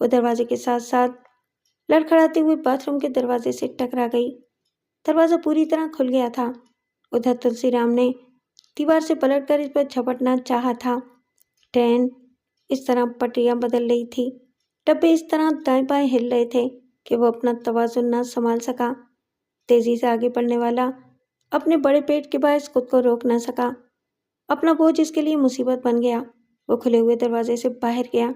وہ دروازے کے ساتھ ساتھ لڑکھڑاتے ہوئے باتھ روم کے دروازے سے ٹکرا گئی۔ دروازہ پوری طرح کھل گیا تھا۔ ادھر تلسی رام نے دیوار سے پلٹ کر اس پر جھپٹنا چاہا تھا۔ ٹرین اس طرح پٹریاں بدل رہی تھی، ڈبے اس طرح دائیں بائیں ہل رہے تھے کہ وہ اپنا توازن نہ سنبھال سکا۔ تیزی سے آگے بڑھنے والا اپنے بڑے پیٹ کے باعث خود کو روک نہ سکا۔ اپنا بوجھ اس کے لیے مصیبت بن گیا۔ وہ کھلے ہوئے دروازے سے باہر گیا۔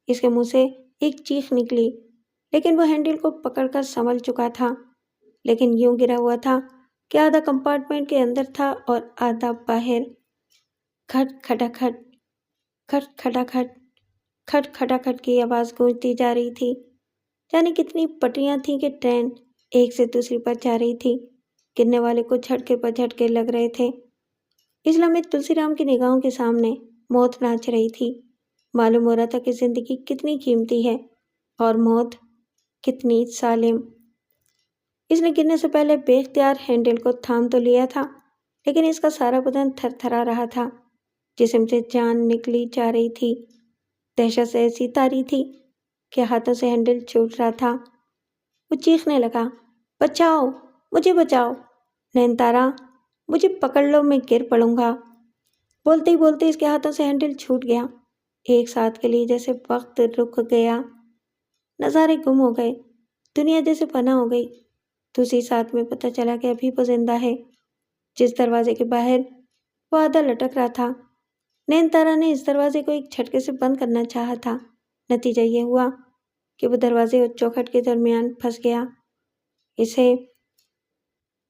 اس کے منہ سے ایک چیخ نکلی، لیکن وہ ہینڈل کو پکڑ کر سنبھل چکا تھا، لیکن یوں گرا ہوا تھا کہ آدھا کمپارٹمنٹ کے اندر تھا اور آدھا باہر۔ کھٹ کھٹا کھٹ، کھٹ کھٹا کھٹ، کھٹ کھٹا کھٹ کی آواز گونجتی جا رہی تھی۔ جانے کتنی پٹریاں تھیں کہ ٹرین ایک سے دوسری پر جا رہی تھی۔ گرنے والے کو جھٹکے پر جھٹکے لگ رہے تھے۔ اس لمحے تلسی رام کی نگاہوں کے سامنے موت ناچ رہی تھی۔ معلوم ہو رہا تھا کہ زندگی کتنی قیمتی ہے اور موت کتنی سالم۔ اس نے گرنے سے پہلے بے اختیار ہینڈل کو تھام تو لیا تھا، لیکن اس کا سارا بدن تھر تھرا رہا تھا۔ جسم سے جان نکلی جا رہی تھی۔ دہشت سے ایسی تاری تھی کہ ہاتھوں سے ہینڈل چھوٹ رہا تھا۔ وہ چیخنے لگا، بچاؤ، مجھے بچاؤ، نینتارا، مجھے پکڑ لو، میں گر پڑوں گا۔ بولتے ہی بولتے اس کے ہاتھوں سے ہینڈل چھوٹ گیا۔ ایک ساتھ کے لیے جیسے وقت رک گیا، نظارے گم ہو گئے، دنیا جیسے فنا ہو گئی۔ دوسری ساتھ میں پتہ چلا کہ ابھی وہ زندہ ہے۔ جس دروازے کے باہر وہ آدھا لٹک رہا تھا، نینتارا نے اس دروازے کو ایک جھٹکے سے بند کرنا چاہا تھا۔ نتیجہ یہ ہوا کہ وہ دروازے اور چوکھٹ کے درمیان پھنس گیا۔ اسے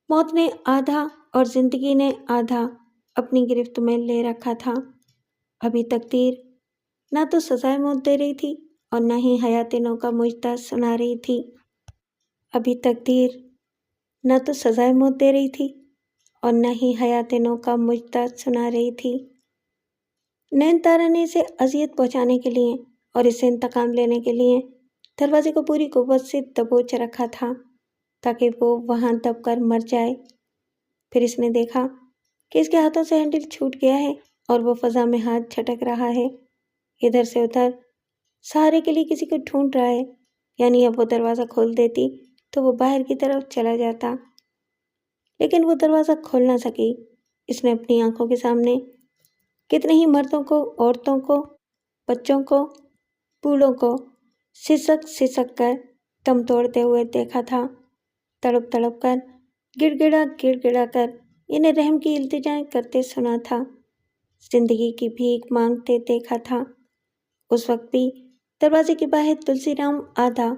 موت نے آدھا اور زندگی نے آدھا اپنی گرفت میں لے رکھا تھا۔ ابھی تقدیر نہ تو سزائے موت دے رہی تھی اور نہ ہی حیات نو کا مژدہ سنا رہی تھی۔ ابھی تقدیر نہ تو سزائے موت دے رہی تھی اور نہ ہی حیات نو کا مژدہ سنا رہی تھی۔ نینتارا نے اسے اذیت پہنچانے کے لیے اور اس سے انتقام لینے کے لیے دروازے کو پوری قوت سے دبوچ رکھا تھا تاکہ وہ وہاں دب کر مر جائے۔ پھر اس نے دیکھا کہ اس کے ہاتھوں سے ہینڈل چھوٹ گیا ہے اور وہ فضا میں ہاتھ جھٹک رہا ہے، ادھر سے ادھر، سہارے کے لیے کسی کو ڈھونڈ رہا ہے۔ یعنی اب وہ دروازہ کھول دیتی تو وہ باہر کی طرف چلا جاتا، لیکن وہ دروازہ کھول نہ سکی۔ اس نے اپنی آنکھوں کے سامنے کتنے ہی مردوں کو، عورتوں کو، بچوں کو، بوڑھوں کو سسک سسک کر دم توڑتے ہوئے دیکھا تھا، تڑپ تڑپ کر، گڑ گڑا کر انہیں رحم کی التجائیں کرتے سنا تھا، زندگی کی بھیک مانگتے دیکھا تھا۔ اس وقت بھی دروازے کے باہر تلسی رام آدھا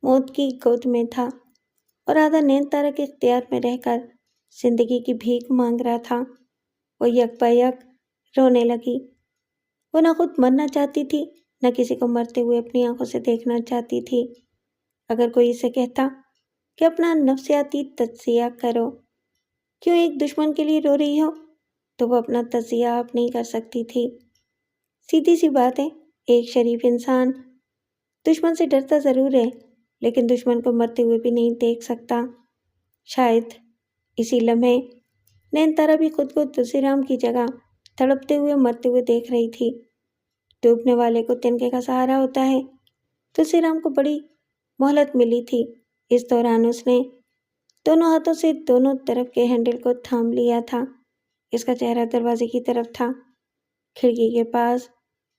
موت کی گود میں تھا اور آدھا نینتارا کے اختیار میں رہ کر زندگی کی بھیک مانگ رہا تھا۔ وہ یک بہ یک رونے لگی۔ وہ نہ خود مرنا چاہتی تھی، نہ کسی کو مرتے ہوئے اپنی آنکھوں سے دیکھنا چاہتی تھی۔ اگر کوئی اسے کہتا کہ اپنا نفسیاتی تجزیہ کرو، کیوں ایک دشمن کے لیے رو رہی ہو، تو وہ اپنا تجزیہ آپ نہیں کر سکتی تھی۔ سیدھی سی بات ہے، ایک شریف انسان دشمن سے ڈرتا ضرور ہے، لیکن دشمن کو مرتے ہوئے بھی نہیں دیکھ سکتا۔ شاید اسی لمحے نینتارا بھی خود کو تلسی رام کی جگہ تڑپتے ہوئے مرتے ہوئے دیکھ رہی تھی۔ ڈوبنے والے کو تنکے کا سہارا ہوتا ہے۔ تلسی رام کو بڑی مہلت ملی تھی۔ اس دوران اس نے دونوں ہاتھوں سے دونوں طرف کے ہینڈل کو تھام لیا تھا۔ اس کا چہرہ دروازے کی طرف تھا۔ کھڑکی کے پاس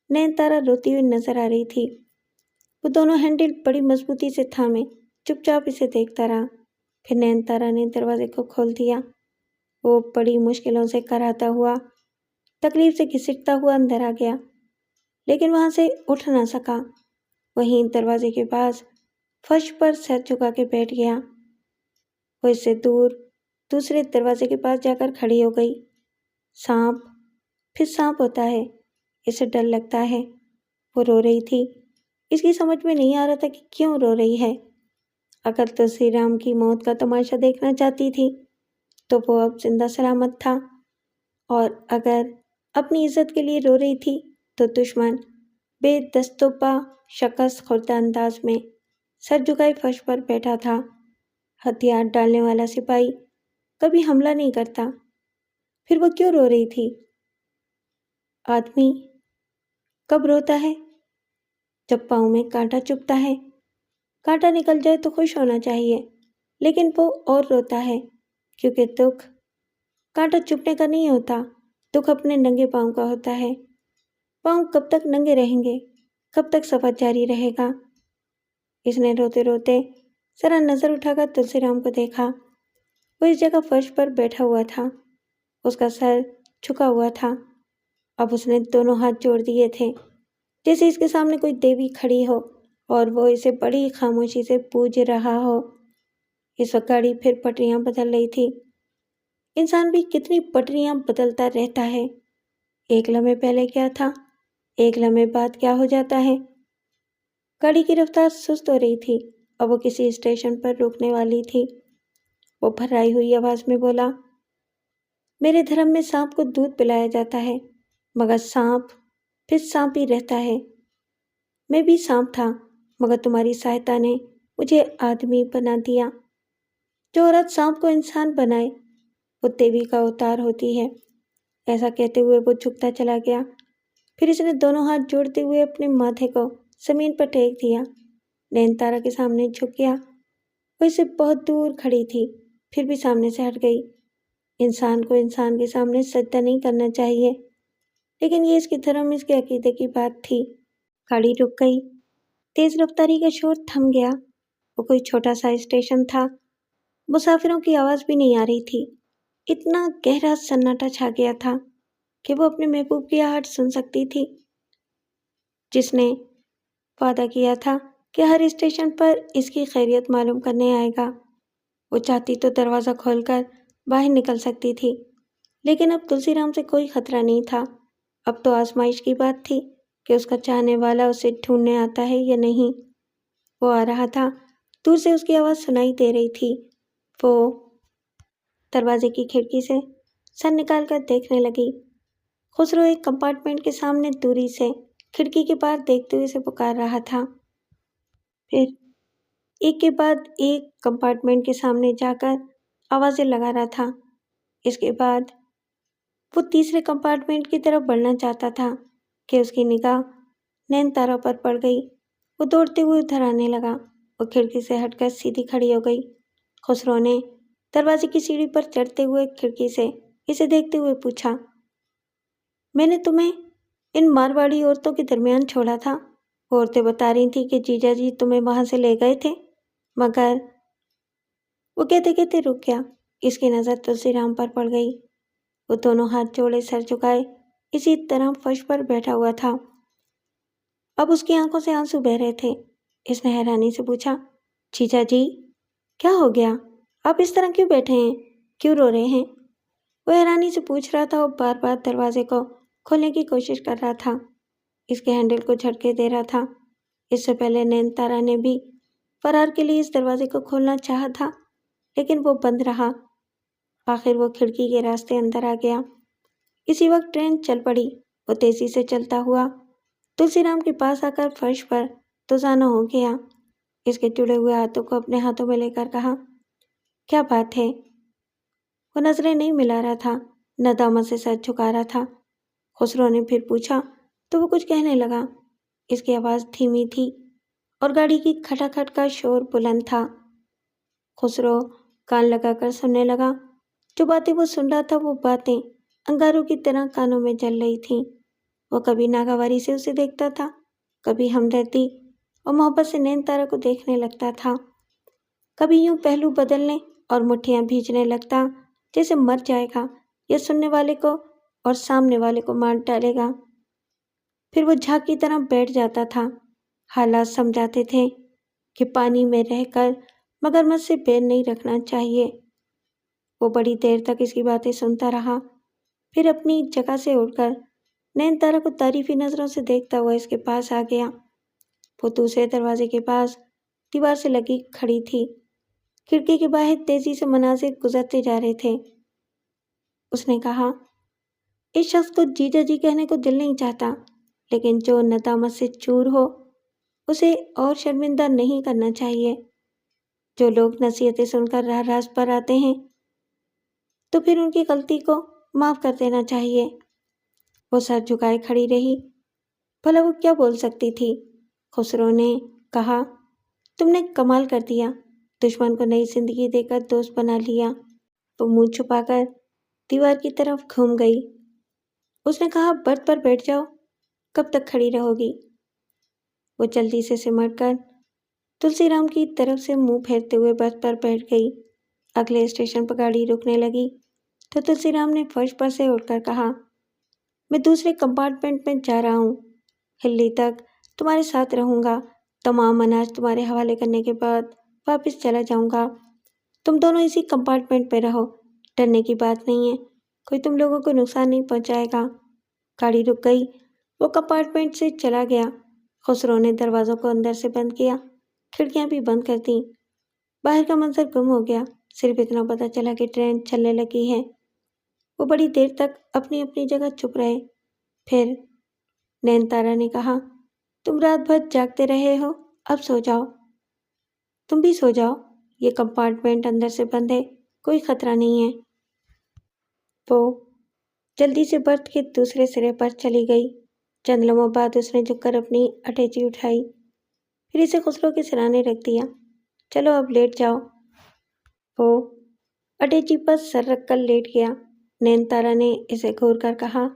نینتارا روتی ہوئی نظر آ رہی تھی۔ وہ دونوں ہینڈل بڑی مضبوطی سے تھامے چپ چاپ اسے دیکھتا رہا۔ پھر نینتارا نے دروازے کو کھول دیا۔ وہ بڑی مشکلوں سے کراتا ہوا، تکلیف سے گھسٹتا ہوا اندر آ گیا، لیکن وہاں سے اٹھ نہ سکا۔ وہیں دروازے کے پاس فرش پر سر جھکا کے بیٹھ گیا۔ وہ اس سے دور دوسرے دروازے کے پاس جا کر کھڑی ہو گئی۔ سانپ پھر سانپ ہوتا ہے، اسے ڈر لگتا ہے۔ وہ رو رہی تھی۔ اس کی سمجھ میں نہیں آ رہا تھا کہ کیوں رو رہی ہے۔ اگر تلسی رام کی موت کا تماشا دیکھنا چاہتی تھی تو وہ اب زندہ سلامت تھا، اور اگر اپنی عزت کے لیے رو رہی تھی تو دشمن بے دست و پا شکست خوردہ انداز میں سر جھکائے فرش پر بیٹھا تھا۔ ہتھیار ڈالنے والا سپاہی کبھی حملہ نہیں کرتا۔ پھر وہ کیوں رو رہی تھی؟ آدمی کب روتا ہے؟ جب پاؤں میں کانٹا چبھتا ہے، کانٹا نکل جائے تو خوش ہونا چاہیے، لیکن وہ اور روتا ہے، کیونکہ دکھ کانٹا چبھنے کا نہیں ہوتا، دکھ اپنے ننگے پاؤں کا ہوتا ہے۔ پاؤں کب تک ننگے رہیں گے؟ کب تک سفر جاری رہے گا؟ اس نے روتے روتے ذرا نظر اٹھا کر تلسی رام کو دیکھا۔ وہ اس جگہ فرش پر بیٹھا ہوا تھا، اس کا سر جھکا ہوا تھا۔ اب اس نے دونوں ہاتھ جوڑ دیے تھے، جیسے اس کے سامنے کوئی دیوی کھڑی ہو اور وہ اسے بڑی خاموشی سے پوج رہا ہو۔ اس وقت گاڑی پھر پٹریاں بدل رہی تھی۔ انسان بھی کتنی پٹریاں بدلتا رہتا ہے، ایک لمحے پہلے کیا تھا، ایک لمحے بعد کیا ہو جاتا ہے۔ گاڑی کی رفتار سست ہو رہی تھی اور وہ کسی اسٹیشن پر رکنے والی تھی۔ وہ بھرائی ہوئی آواز میں بولا، میرے دھرم میں سانپ کو دودھ پلایا جاتا ہے، مگر سانپ پھر سانپ ہی رہتا ہے۔ میں بھی سانپ تھا، مگر تمہاری سہایتا نے مجھے آدمی بنا دیا۔ جو عورت سانپ کو انسان بنائے وہ دیوی کا اوتار ہوتی ہے۔ ایسا کہتے ہوئے وہ جھکتا چلا گیا۔ پھر اس نے دونوں ہاتھ جوڑتے ہوئے اپنے ماتھے کو زمین پر ٹیک دیا، نین تارا کے سامنے جھک گیا۔ وہ اس سے بہت دور کھڑی تھی، پھر بھی سامنے سے ہٹ گئی۔ انسان کو انسان کے سامنے سجدہ نہیں کرنا چاہیے، لیکن یہ اس کے دھرم، اس کے عقیدے کی بات تھی۔ گاڑی رک گئی، تیز رفتاری کا شور تھم گیا۔ وہ کوئی چھوٹا سا اسٹیشن تھا، مسافروں کی آواز بھی نہیں آ رہی تھی۔ اتنا گہرا سناٹا چھا گیا تھا کہ وہ اپنے محبوب کی آہٹ سن سکتی تھی، جس نے وعدہ کیا تھا کہ ہر اسٹیشن پر اس کی خیریت معلوم کرنے آئے گا۔ وہ چاہتی تو دروازہ کھول کر باہر نکل سکتی تھی، لیکن اب تلسی رام سے کوئی خطرہ نہیں تھا۔ اب تو آزمائش کی بات تھی کہ اس کا چاہنے والا اسے ڈھونڈنے آتا ہے یا نہیں۔ وہ آ رہا تھا، دور سے اس کی آواز سنائی دے رہی تھی۔ وہ دروازے کی کھڑکی سے سر نکال کر دیکھنے لگی۔ خسرو ایک کمپارٹمنٹ کے سامنے دوری سے کھڑکی کے پار دیکھتے ہوئے اسے پکار رہا تھا۔ پھر ایک کے بعد ایک کمپارٹمنٹ کے سامنے جا کر آوازیں لگا رہا تھا۔ اس کے بعد وہ تیسرے کمپارٹمنٹ کی طرف بڑھنا چاہتا تھا کہ اس کی نگاہ نین تارا پر پڑ گئی۔ وہ دوڑتے ہوئے ادھر آنے لگا۔ وہ کھڑکی سے ہٹ کر سیدھی کھڑی ہو گئی۔ خسرو نے دروازے کی سیڑھی پر چڑھتے ہوئے کھڑکی سے اسے دیکھتے ہوئے پوچھا، میں نے تمہیں ان مارواڑی عورتوں کے درمیان چھوڑا تھا۔ وہ عورتیں بتا رہی تھیں کہ جیجا جی تمہیں وہاں سے لے گئے تھے، مگر وہ کہتے کہتے رک گیا۔ اس کی نظر تلسی رام پر پڑ گئی۔ وہ دونوں ہاتھ جوڑے سر جھکائے اسی طرح فرش پر بیٹھا ہوا تھا۔ اب اس کی آنکھوں سے آنسو بہہ رہے تھے۔ اس نے حیرانی سے پوچھا، جیجا جی کیا ہو گیا؟ آپ اس طرح کیوں بیٹھے ہیں؟ کیوں رو رہے ہیں؟ وہ حیرانی سے پوچھ رہا تھا اور بار بار دروازے کو کھولنے کی کوشش کر رہا تھا، اس کے ہینڈل کو جھٹکے دے رہا تھا۔ اس سے پہلے نین تارا نے بھی فرار کے لیے اس دروازے کو کھولنا چاہا تھا، لیکن وہ بند رہا۔ آخر وہ کھڑکی کے راستے اندر آ گیا۔ اسی وقت ٹرین چل پڑی۔ وہ تیزی سے چلتا ہوا تلسی رام کے پاس آ کر فرش پر دوزانہ ہو گیا۔ اس کے جڑے ہوئے ہاتھوں کو اپنے ہاتھوں میں لے کر کہا، کیا بات ہے؟ وہ نظریں نہیں ملا رہا تھا، ندامت سے سر جھکا رہا تھا۔ خسرو نے پھر پوچھا تو وہ کچھ کہنے لگا۔ اس کی آواز دھیمی تھی اور گاڑی کی کھٹاکھٹ کا شور بلند تھا۔ خسرو کان لگا کر سننے لگا۔ جو باتیں وہ سن رہا تھا وہ باتیں انگاروں کی طرح کانوں میں جل رہی تھیں۔ وہ کبھی ناگواری سے اسے دیکھتا تھا، کبھی ہمدردی اور محبت سے نین تارا کو دیکھنے لگتا تھا، کبھی یوں پہلو بدلنے اور مٹھیاں بھیجنے لگتا جیسے مر جائے گا یا سننے والے کو اور سامنے والے کو مار ڈالے گا۔ پھر وہ جھاگ کی طرح بیٹھ جاتا تھا۔ حالات سمجھاتے تھے کہ پانی میں رہ کر مگرمچھ سے پیر نہیں رکھنا چاہیے۔ وہ بڑی دیر تک اس کی باتیں سنتا رہا، پھر اپنی جگہ سے اٹھ کر نین تارا کو تعریفی نظروں سے دیکھتا ہوا اس کے پاس آ گیا۔ وہ دوسرے دروازے کے پاس دیوار سے لگی کھڑی تھی۔ کھڑکی کے باہر تیزی سے مناظر گزرتے جا رہے تھے۔ اس نے کہا، اس شخص کو جیجا جی کہنے کو دل نہیں چاہتا، لیکن جو ندامت سے چور ہو اسے اور شرمندہ نہیں کرنا چاہیے۔ جو لوگ نصیحتیں سن کر راہ راست پر آتے ہیں تو پھر ان کی غلطی کو معاف کر دینا چاہیے۔ وہ سر جھکائے کھڑی رہی۔ بھلا وہ کیا بول سکتی تھی؟ خسرو نے کہا، تم نے کمال کر دیا، دشمن کو نئی زندگی دے کر دوست بنا لیا۔ وہ منہ چھپا کر دیوار کی طرف گھوم گئی۔ اس نے کہا، برتھ پر بیٹھ جاؤ، کب تک کھڑی رہو گی؟ وہ جلدی سے سمٹ کر تلسی رام کی طرف سے منہ پھیرتے ہوئے برتھ پر بیٹھ گئی۔ اگلے اسٹیشن پر گاڑی رکنے لگی تو تلسی رام نے فرش پر سے اٹھ کر کہا، میں دوسرے کمپارٹمنٹ میں جا رہا ہوں، ہلی تک تمہارے ساتھ رہوں گا، تمام اناج تمہارے حوالے کرنے کے بعد واپس چلا جاؤں گا، تم دونوں اسی کمپارٹمنٹ میں رہو، ڈرنے کی بات نہیں ہے، کوئی تم لوگوں کو نقصان نہیں پہنچائے گا۔ گاڑی رک گئی، وہ کمپارٹمنٹ سے چلا گیا۔ خسرو نے دروازوں کو اندر سے بند کیا، کھڑکیاں بھی بند کر دیں۔ باہر کا منظر گم ہو گیا، صرف اتنا پتہ چلا کہ ٹرین چلنے لگی ہے۔ وہ بڑی دیر تک اپنی اپنی جگہ چپ رہے۔ پھر نین تارا نے کہا، تم رات بھر جاگتے رہے ہو، اب سو جاؤ۔ تم بھی سو جاؤ، یہ کمپارٹمنٹ اندر سے بند ہے، کوئی خطرہ نہیں ہے۔ وہ جلدی سے برتھ کے دوسرے سرے پر چلی گئی۔ چند لمحوں بعد اس نے جھک کر اپنی اٹیچی اٹھائی، پھر اسے خسرو کے سرانے رکھ دیا۔ چلو اب لیٹ جاؤ۔ وہ اٹیچی پر سر رکھ کر لیٹ گیا۔ نین تارا نے اسے گھور کر کہا،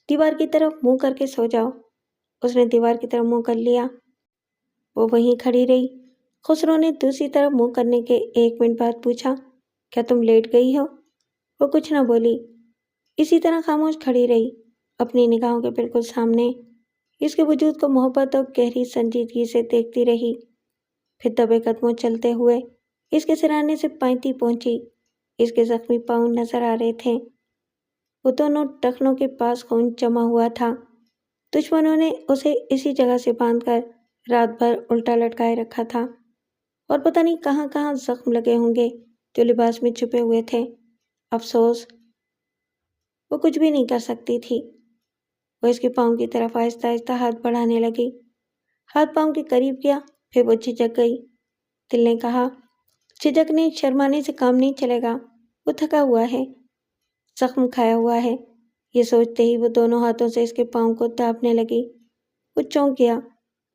دیوار کی طرف منہ کر کے سو جاؤ۔ اس نے دیوار کی طرف منہ کر لیا۔ وہ وہیں کھڑی رہی۔ خسرو نے دوسری طرف منہ کرنے کے 1 منٹ بعد پوچھا، کیا تم لیٹ گئی ہو؟ وہ کچھ نہ بولی، اسی طرح خاموش کھڑی رہی، اپنی نگاہوں کے بالکل سامنے۔ اس کے وجود کو محبت اور گہری سنجیدگی سے دیکھتی رہی۔ پھر دبے قدموں چلتے ہوئے اس کے سرانے سے پائنتی پہنچی۔ اس کے زخمی پاؤں نظر آ رہے تھے۔ وہ دونوں ٹخنوں کے پاس خون جمع ہوا تھا۔ دشمنوں نے اسے اسی جگہ سے باندھ کر رات بھر الٹا لٹکائے رکھا تھا، اور پتہ نہیں کہاں کہاں زخم لگے ہوں گے جو لباس میں چھپے ہوئے تھے۔ افسوس، وہ کچھ بھی نہیں کر سکتی تھی۔ وہ اس کے پاؤں کی طرف آہستہ آہستہ ہاتھ بڑھانے لگی۔ ہاتھ پاؤں کے قریب گیا، پھر وہ جھجک گئی۔ دل نے کہا، جھجکنے شرمانے سے کام نہیں چلے گا، وہ تھکا ہوا ہے، زخم کھایا ہوا ہے۔ یہ سوچتے ہی وہ دونوں ہاتھوں سے اس کے پاؤں کو دابنے لگی۔ وہ چونک گیا،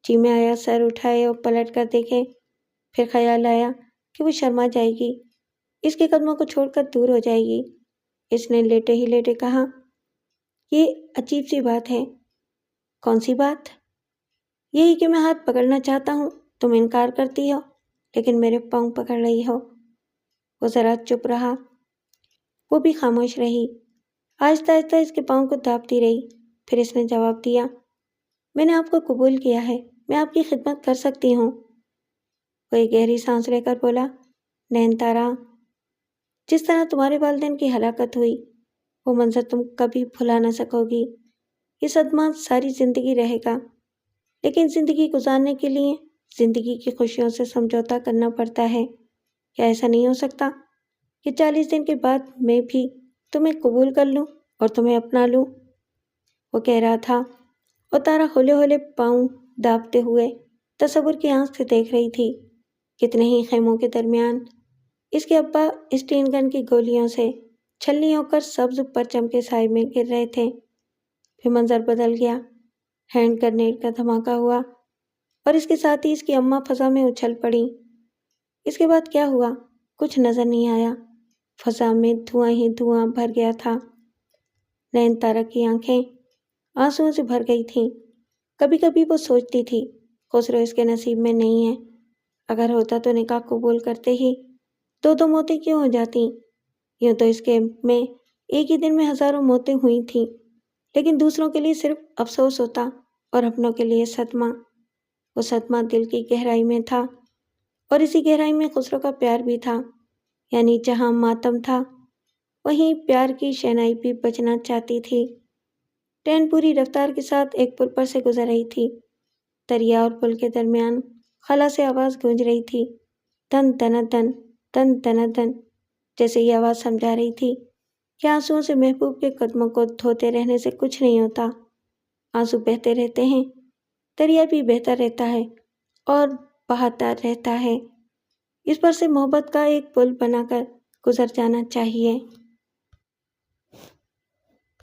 جی میں آیا سر اٹھائے اور پلٹ کر دیکھے۔ پھر خیال آیا کہ وہ شرما جائے گی، اس کے قدموں کو چھوڑ کر دور ہو جائے گی۔ اس نے لیٹے ہی لیٹے کہا، یہ عجیب سی بات ہے۔ کون سی بات؟ یہی کہ میں ہاتھ پکڑنا چاہتا ہوں، تم انکار کرتی ہو، لیکن میرے پاؤں پکڑ رہی ہو۔ وہ ذرا چپ رہا، وہ بھی خاموش رہی، آہستہ آہستہ اس کے پاؤں کو دابتی رہی۔ پھر اس نے جواب دیا، میں نے آپ کو قبول کیا ہے، میں آپ کی خدمت کر سکتی ہوں۔ وہ ایک گہری سانس لے کر بولا، نین تارا، جس طرح تمہارے والدین کی ہلاکت ہوئی، وہ منظر تم کبھی بھلا نہ سکو گی۔ یہ صدمہ ساری زندگی رہے گا، لیکن زندگی گزارنے کے لیے زندگی کی خوشیوں سے سمجھوتا کرنا پڑتا ہے۔ کیا ایسا نہیں ہو سکتا کہ 40 دن کے بعد میں بھی تمہیں قبول کر لوں اور تمہیں اپنا لوں؟ وہ کہہ رہا تھا، اور تارا ہولے ہولے پاؤں دابتے ہوئے تصور کی آنکھ سے دیکھ رہی تھی۔ کتنے ہی خیموں کے درمیان اس کے ابا اسٹین گن کی گولیوں سے چھلنی ہو کر سبز پرچم کے سائے میں گر رہے تھے۔ پھر منظر بدل گیا، ہینڈ گرنیڈ کا دھماکہ ہوا اور اس کے ساتھ ہی اس کی اماں فضا میں اچھل پڑی۔ اس کے بعد کیا ہوا کچھ نظر نہیں آیا، فضا میں دھواں ہی دھواں بھر گیا تھا۔ نین تارا کی آنکھیں آنسوؤں سے بھر گئی تھیں۔ کبھی کبھی وہ سوچتی تھی، خسرو اس کے نصیب میں نہیں ہے، اگر ہوتا تو نکاح قبول کرتے ہی 2 موتیں کیوں ہو جاتی؟ یوں تو اس کے میں ایک ہی دن میں ہزاروں موتیں ہوئی تھیں، لیکن دوسروں کے لیے صرف افسوس ہوتا اور اپنوں کے لیے صدمہ۔ وہ صدمہ دل کی گہرائی میں تھا، اور اسی گہرائی میں خسرو کا پیار بھی تھا، یعنی جہاں ماتم تھا وہیں پیار کی شہنائی بھی بجنا چاہتی تھی۔ ٹرین پوری رفتار کے ساتھ ایک پل پر سے گزر رہی تھی۔ دریا اور پل کے درمیان خلا سے آواز گونج رہی تھی، دن دن دن دن دن دن، جیسے یہ آواز سمجھا رہی تھی کہ آنسوؤں سے محبوب کے قدموں کو دھوتے رہنے سے کچھ نہیں ہوتا۔ آنسو بہتے رہتے ہیں، دریا بھی بہتا رہتا ہے اور بہاتا رہتا ہے، اس پر سے محبت کا ایک پل بنا کر گزر جانا چاہیے۔